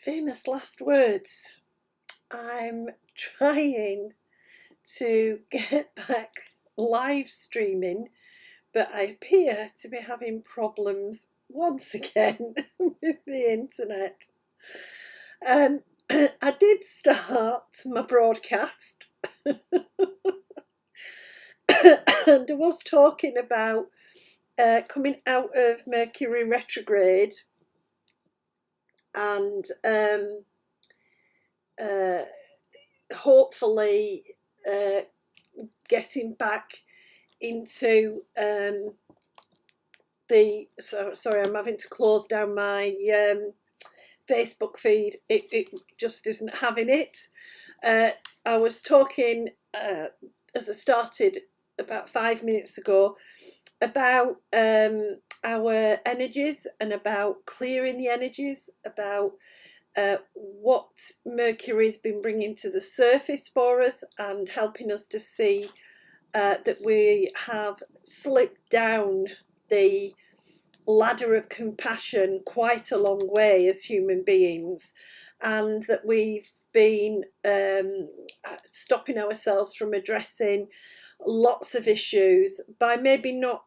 Famous last words. I'm trying to get back live streaming, but I appear to be having problems once again with the internet. Um, I did start my broadcast and I was talking about coming out of Mercury retrograde and uh, hopefully uh, getting back into sorry, I'm having to close down my Facebook feed. It just isn't having it. I was talking as I started about 5 minutes ago about our energies and about clearing the energies, about what Mercury's been bringing to the surface for us and helping us to see that we have slipped down the ladder of compassion quite a long way as human beings, and that we've been stopping ourselves from addressing lots of issues by maybe not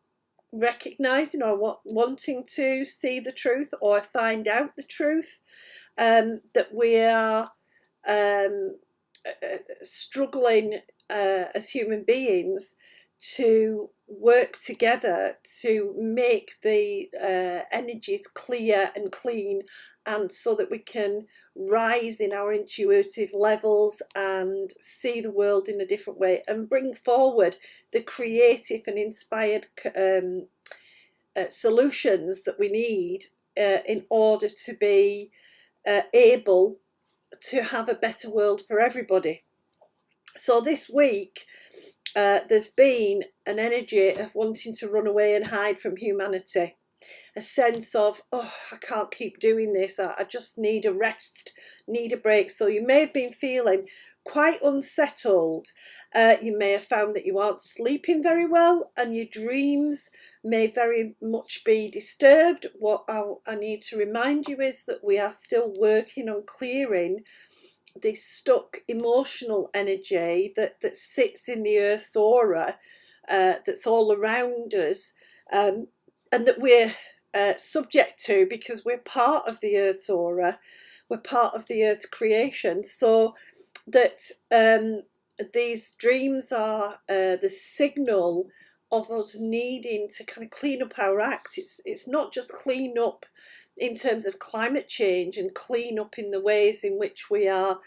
recognizing or wanting to see the truth or find out the truth, that we are struggling as human beings to work together to make the energies clear and clean, and so that we can rise in our intuitive levels and see the world in a different way and bring forward the creative and inspired solutions that we need in order to be able to have a better world for everybody. So this week there's been an energy of wanting to run away and hide from humanity, a sense of, oh, I can't keep doing this, I just need a rest, need a break. So you may have been feeling quite unsettled. You may have found that you aren't sleeping very well and your dreams may very much be disturbed. What I need to remind you is that we are still working on clearing this stuck emotional energy that sits in the Earth's aura, that's all around us, and that we're subject to because we're part of the Earth's aura, we're part of the Earth's creation. So that these dreams are the signal of us needing to kind of clean up our act. It's not just clean up in terms of climate change and clean up in the ways in which we are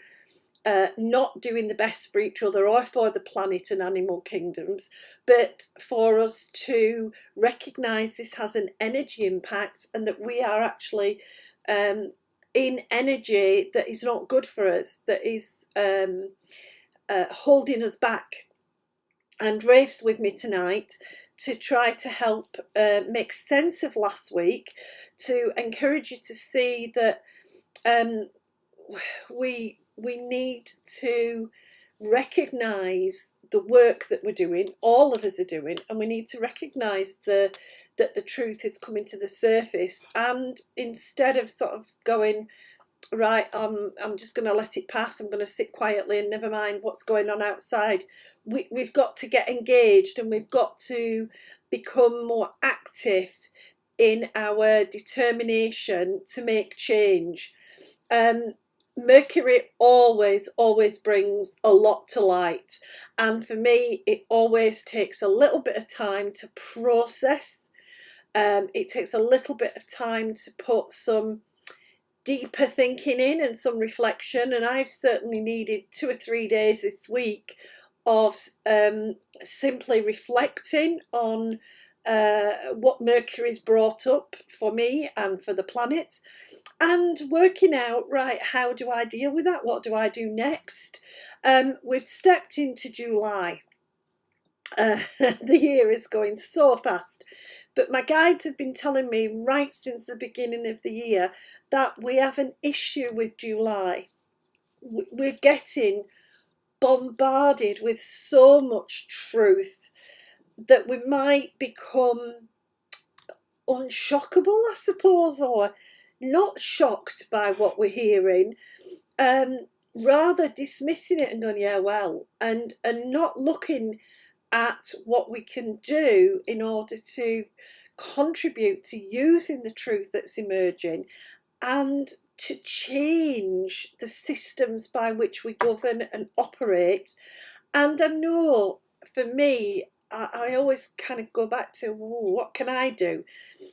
not doing the best for each other or for the planet and animal kingdoms, but for us to recognise this has an energy impact and that we are actually in energy that is not good for us, that is holding us back. And Rafe's with me tonight to try to help make sense of last week, to encourage you to see that we need to recognise the work that we're doing, all of us are doing, and we need to recognise that the truth is coming to the surface. And instead of sort of going, right, I'm just going to let it pass, I'm going to sit quietly and never mind what's going on outside, we've got to get engaged and we've got to become more active in our determination to make change. Mercury always brings a lot to light, and for me it always takes a little bit of time to process. It takes a little bit of time to put some deeper thinking in and some reflection, and I've certainly needed 2 or 3 days this week of simply reflecting on what Mercury's brought up for me and for the planet, and working out, right, how do I deal with that? What do I do next? We've stepped into July. The year is going so fast, but my guides have been telling me right since the beginning of the year that we have an issue with July. We're getting bombarded with so much truth that we might become unshockable, I suppose, or not shocked by what we're hearing, rather dismissing it and going, yeah, well, and not looking at what we can do in order to contribute to using the truth that's emerging and to change the systems by which we govern and operate. And I know for me, I always kind of go back to, what can I do?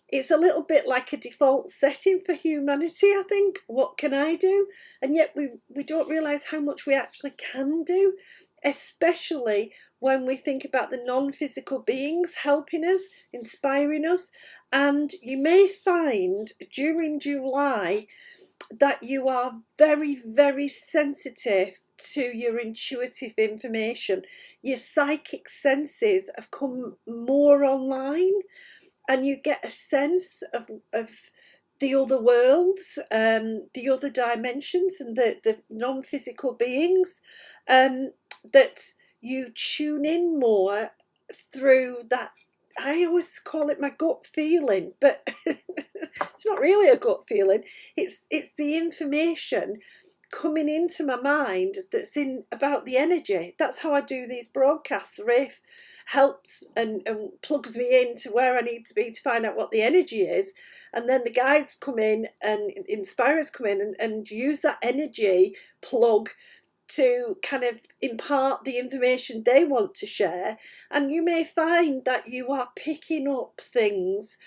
It's a little bit like a default setting for humanity, I think. What can I do? And yet we don't realise how much we actually can do, especially when we think about the non-physical beings helping us, inspiring us. And you may find during July that you are very, very sensitive to your intuitive information. Your psychic senses have come more online, and you get a sense of the other worlds, the other dimensions, and the non-physical beings, that you tune in more through that. I always call it my gut feeling, but it's not really a gut feeling. It's the information coming into my mind that's in about the energy. That's how I do these broadcasts. Rafe helps and plugs me into where I need to be to find out what the energy is, and then the guides come in and inspirers come in and use that energy plug to kind of impart the information they want to share. And you may find that you are picking up things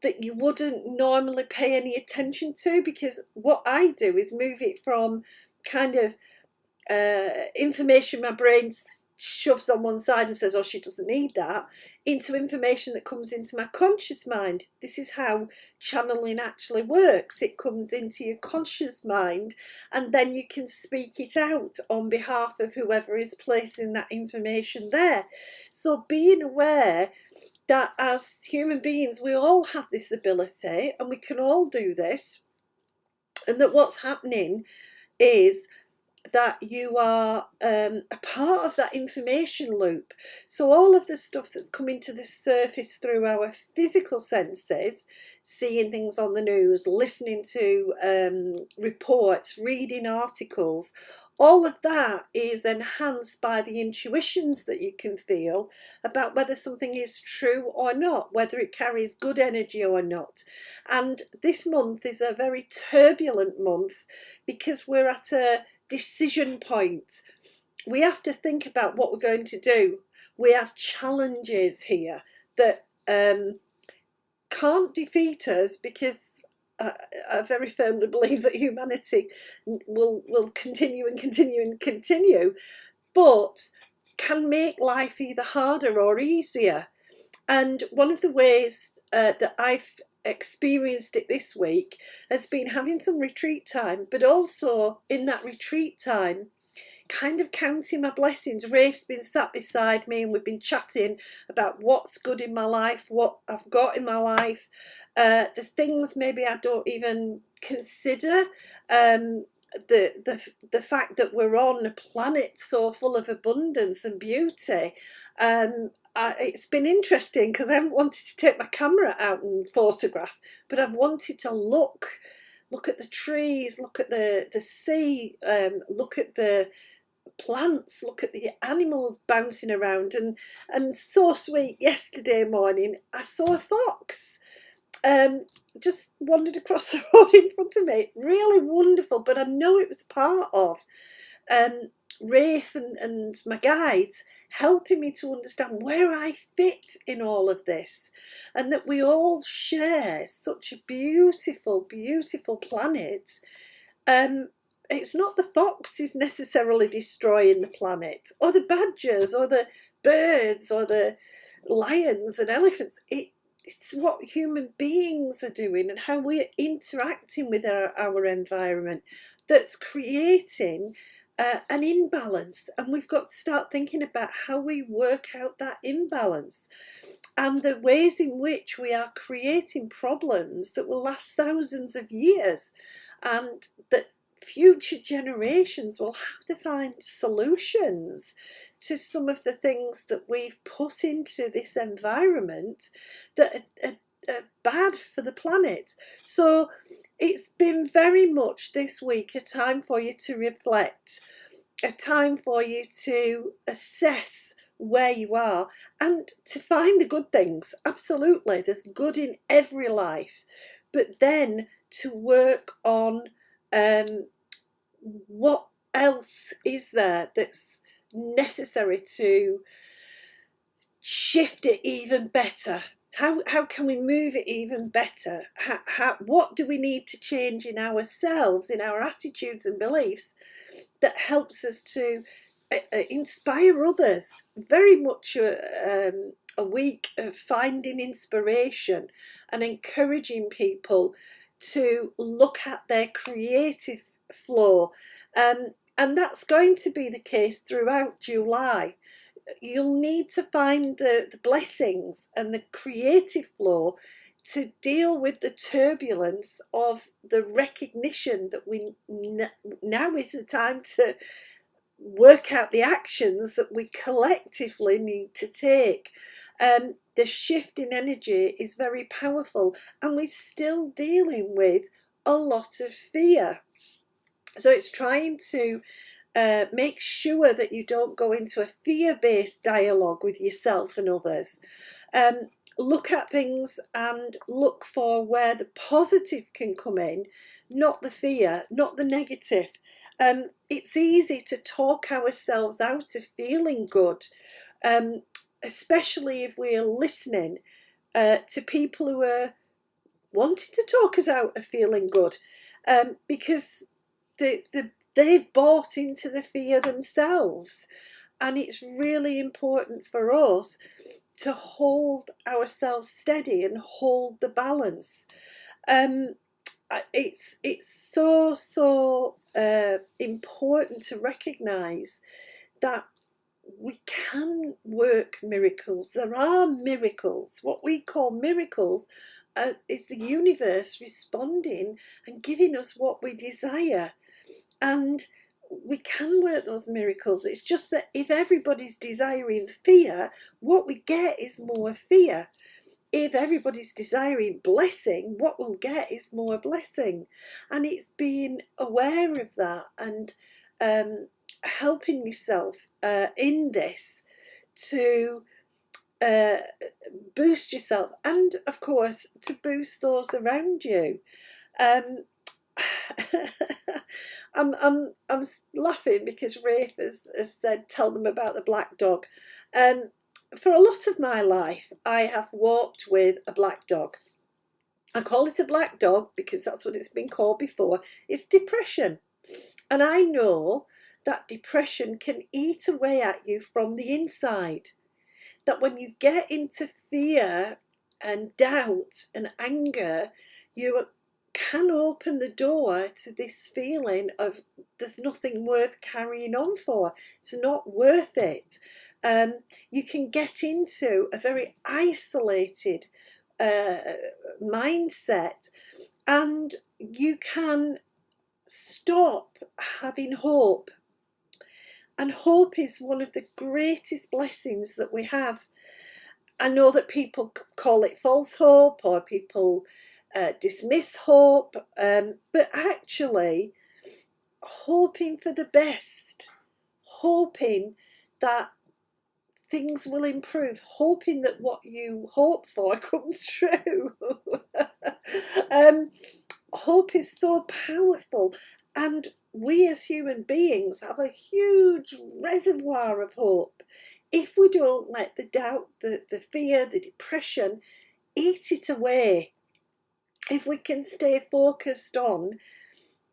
that you wouldn't normally pay any attention to, because what I do is move it from kind of information my brain shoves on one side and says, oh, she doesn't need that, into information that comes into my conscious mind. This is how channeling actually works. It comes into your conscious mind, and then you can speak it out on behalf of whoever is placing that information there. So being aware that as human beings, we all have this ability and we can all do this, and that what's happening is that you are a part of that information loop. So all of the stuff that's coming to the surface through our physical senses, seeing things on the news, listening to reports, reading articles, all of that is enhanced by the intuitions that you can feel about whether something is true or not, whether it carries good energy or not. And this month is a very turbulent month because we're at a decision point. We have to think about what we're going to do. We have challenges here that can't defeat us, because I very firmly believe that humanity will continue and continue and continue, but can make life either harder or easier. And one of the ways that I've experienced it this week has been having some retreat time, but also in that retreat time kind of counting my blessings. Rafe's been sat beside me and we've been chatting about what's good in my life, what I've got in my life, the things maybe I don't even consider, the fact that we're on a planet so full of abundance and beauty. It's been interesting because I haven't wanted to take my camera out and photograph, but I've wanted to look at the trees, look at the sea, look at the plants, look at the animals bouncing around. And so sweet, yesterday morning I saw a fox just wandered across the road in front of me. Really wonderful, but I know it was part of Rafe and my guides helping me to understand where I fit in all of this, and that we all share such a beautiful, beautiful planet. It's not the fox who's necessarily destroying the planet, or the badgers, or the birds, or the lions and elephants. It's what human beings are doing and how we're interacting with our environment that's creating an imbalance. And we've got to start thinking about how we work out that imbalance and the ways in which we are creating problems that will last thousands of years, and that future generations will have to find solutions to some of the things that we've put into this environment that are bad for the planet. So it's been very much this week a time for you to reflect, a time for you to assess where you are and to find the good things. Absolutely, there's good in every life, but then to work on what else is there that's necessary to shift it even better. How can we move it even better? What do we need to change in ourselves, in our attitudes and beliefs, that helps us to inspire others? Very much a week of finding inspiration and encouraging people to look at their creative flow. And that's going to be the case throughout July. You'll need to find the blessings and the creative flow to deal with the turbulence of the recognition that we now is the time to work out the actions that we collectively need to take. The shift in energy is very powerful, and we're still dealing with a lot of fear. So it's trying to make sure that you don't go into a fear-based dialogue with yourself and others. Look at things and look for where the positive can come in, not the fear, not the negative. It's easy to talk ourselves out of feeling good, especially if we're listening to people who are wanting to talk us out of feeling good, because they've bought into the fear themselves. And it's really important for us to hold ourselves steady and hold the balance. It's so important to recognise that we can work miracles. There are miracles. What we call miracles is the universe responding and giving us what we desire. And we can work those miracles. It's just that if everybody's desiring fear, what we get is more fear. If everybody's desiring blessing, what we'll get is more blessing. And it's being aware of that and helping myself in this to boost yourself and, of course, to boost those around you. I'm laughing because Rafe has said, tell them about the black dog. For a lot of my life, I have walked with a black dog. I call it a black dog because that's what it's been called before. It's depression. And I know that depression can eat away at you from the inside. That when you get into fear and doubt and anger, you can open the door to this feeling of there's nothing worth carrying on for. It's not worth it. You can get into a very isolated mindset, and you can stop having hope. And hope is one of the greatest blessings that we have. I know that people call it false hope, or people dismiss hope, but actually hoping for the best, hoping that things will improve, hoping that what you hope for comes true. Hope is so powerful, and we as human beings have a huge reservoir of hope. If we don't let the doubt, the fear, the depression eat it away, if we can stay focused on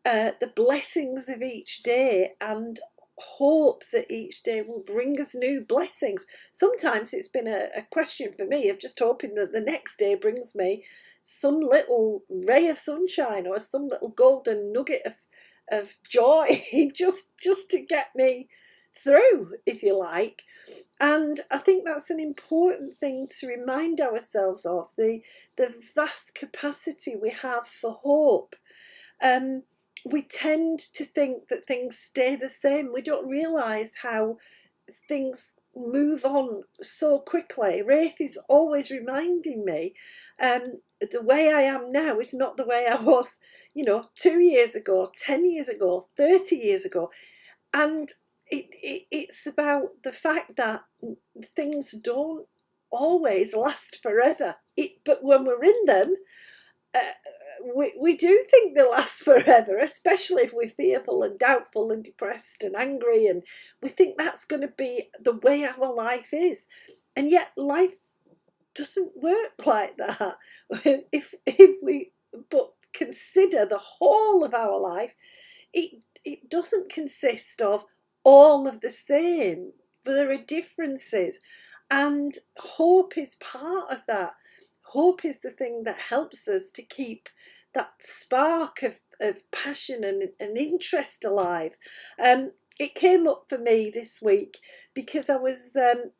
the blessings of each day and hope that each day will bring us new blessings. Sometimes it's been a question for me of just hoping that the next day brings me some little ray of sunshine or some little golden nugget of joy just to get me through, if you like. And I think that's an important thing to remind ourselves of, the vast capacity we have for hope. We tend to think that things stay the same. We don't realise how things move on so quickly. Rafe is always reminding me the way I am now is not the way I was, 2 years ago, 10 years ago, 30 years ago. And it's about the fact that things don't always last forever. But when we're in them, we do think they'll last forever, especially if we're fearful and doubtful and depressed and angry, and we think that's going to be the way our life is. And yet life doesn't work like that. If we but consider the whole of our life, it doesn't consist of all of the same, but there are differences, and hope is part of that. Hope is the thing that helps us to keep that spark of passion and interest alive. It came up for me this week because I was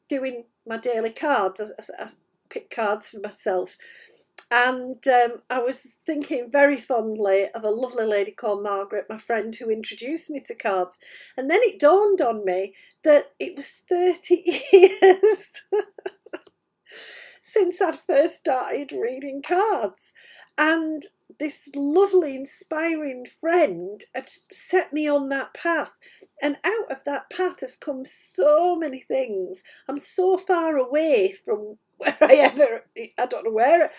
doing my daily cards. I pick cards for myself. And I was thinking very fondly of a lovely lady called Margaret, my friend, who introduced me to cards. And then it dawned on me that it was 30 years since I'd first started reading cards. And this lovely, inspiring friend had set me on that path. And out of that path has come so many things. I'm so far away from I don't know where,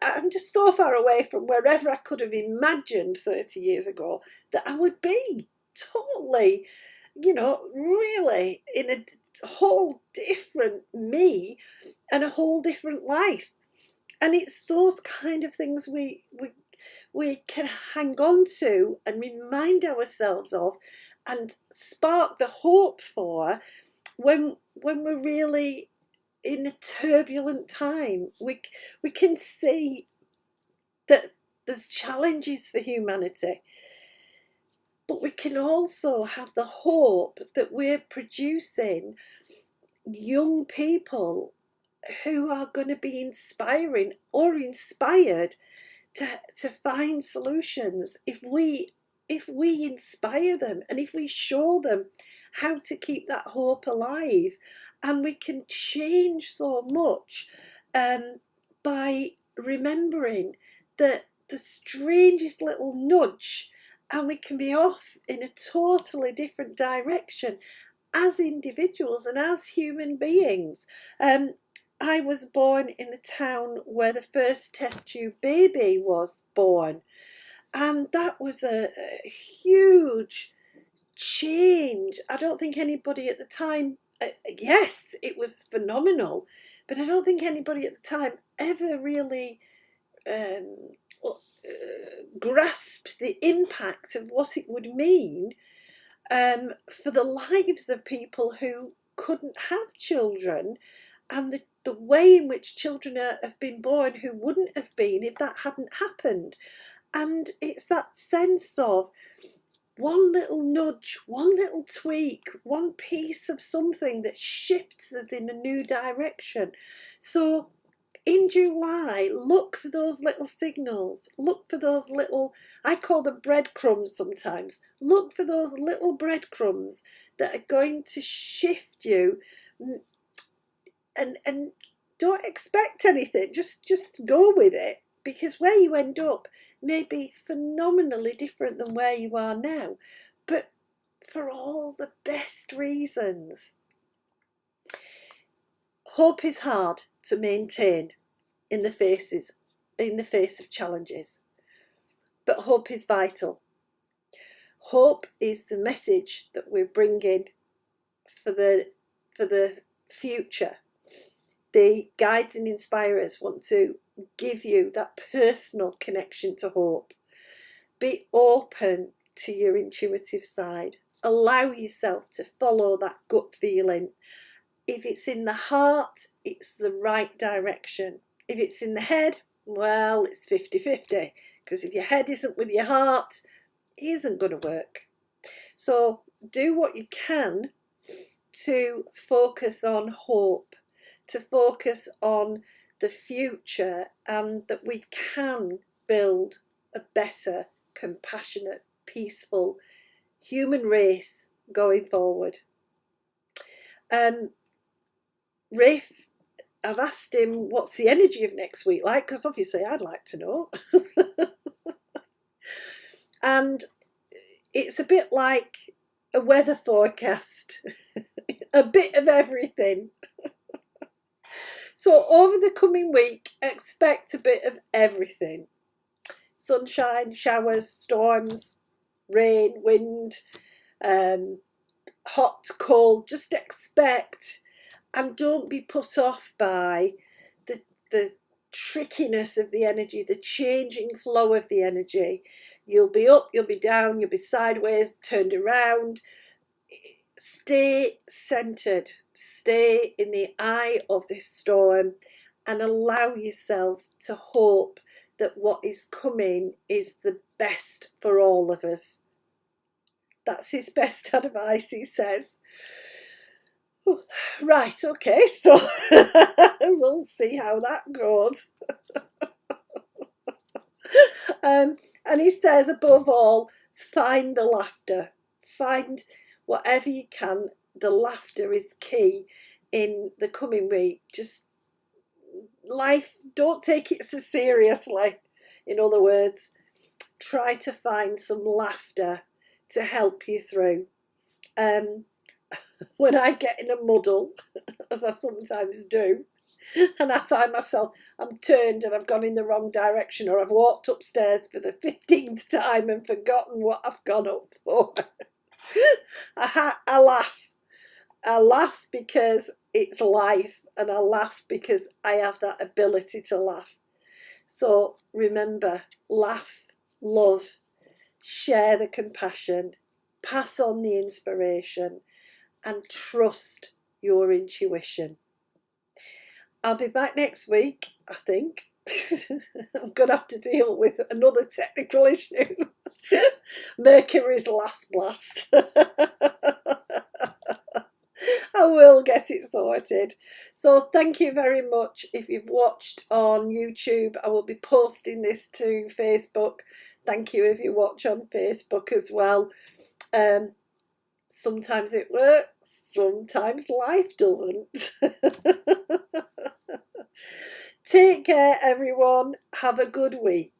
I'm just so far away from wherever I could have imagined 30 years ago that I would be. Totally, really in a whole different me and a whole different life. And it's those kind of things we can hang on to and remind ourselves of and spark the hope for when we're really in a turbulent time. We can see that there's challenges for humanity, but we can also have the hope that we're producing young people who are going to be inspiring or inspired to find solutions if we inspire them and if we show them how to keep that hope alive. And we can change so much by remembering that the strangest little nudge and we can be off in a totally different direction as individuals and as human beings. I was born in the town where the first test tube baby was born, and that was a huge change. I don't think anybody at the time, yes, it was phenomenal, but I don't think anybody at the time ever really grasped the impact of what it would mean for the lives of people who couldn't have children, and the way in which children have been born who wouldn't have been if that hadn't happened. And it's that sense of one little nudge, one little tweak, one piece of something that shifts us in a new direction. So in July, look for those little signals. Look for those little, I call them breadcrumbs sometimes. Look for those little breadcrumbs that are going to shift you, and don't expect anything. Just go with it, because where you end up may be phenomenally different than where you are now, but for all the best reasons. Hope is hard to maintain in the face of challenges, but hope is vital. Hope is the message that we're bringing for the future. The guides and inspirers want to give you that personal connection to hope. Be open to your intuitive side. Allow yourself to follow that gut feeling. If it's in the heart, it's the right direction. If it's in the head, well, it's 50-50, because if your head isn't with your heart, it isn't going to work. So do what you can to focus on hope, to focus on the future, and that we can build a better, compassionate, peaceful human race going forward. Riff, I've asked him what's the energy of next week like, because obviously I'd like to know. And it's a bit like a weather forecast, a bit of everything. So over the coming week, expect a bit of everything. Sunshine, showers, storms, rain, wind, hot, cold. Just expect, and don't be put off by the trickiness of the energy, the changing flow of the energy. You'll be up, you'll be down, you'll be sideways, turned around. Stay centered, stay in the eye of this storm, and allow yourself to hope that what is coming is the best for all of us. That's his best advice, he says. Right, okay, so we'll see how that goes. And he says, above all, find the laughter. Find whatever you can. The laughter is key in the coming week. Just life, don't take it so seriously. In other words, try to find some laughter to help you through. When I get in a muddle, as I sometimes do, and I find myself, I'm turned and I've gone in the wrong direction, or I've walked upstairs for the 15th time and forgotten what I've gone up for, I laugh. I laugh because it's life, and I laugh because I have that ability to laugh. So remember, laugh, love, share the compassion, pass on the inspiration, and trust your intuition. I'll be back next week, I think. I'm going to have to deal with another technical issue. Mercury's last blast. I will get it sorted. So thank you very much. If you've watched on YouTube, I will be posting this to Facebook. Thank you if you watch on Facebook as well. Sometimes it works, sometimes life doesn't. Take care, everyone. Have a good week.